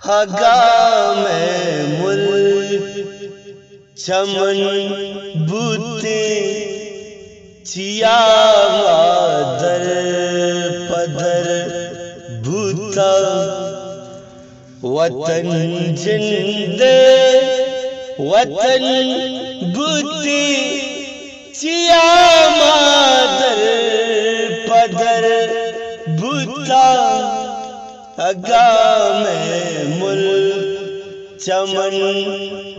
हगा में मुल चमन बूते चिया दर पदर बूता वतन जिंदे वतन बूते चिया मादर पदर बूता हगा में मुल चमन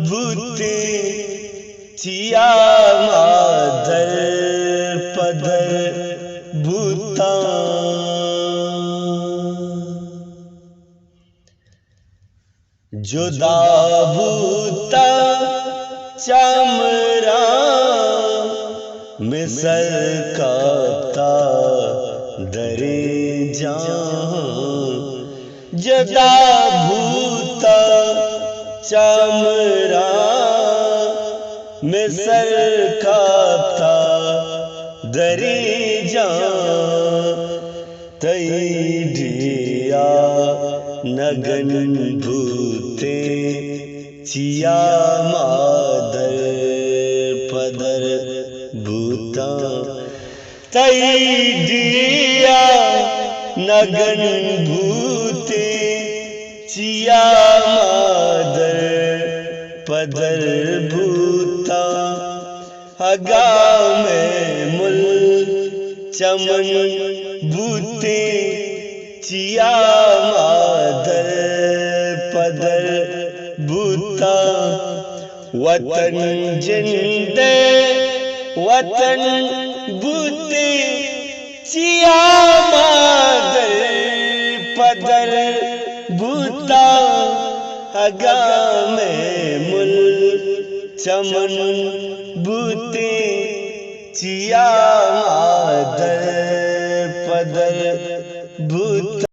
बूते चिया मादर पदर बूता जुदा बूता चमरा मिसल काता दरे जान जुदा बूता चमरा मिसल काता दरे जान तई ढिया नगन भूते चिया मादर पदर भूता तई ढिया नगन भूते चिया मादर पदर भूता हगा में मुल चमन बूते चिया मादर पदर बूता वतन जिंदे वतन बूते चिया मादर पदर बूता हगा में मुल चमन बूते चिया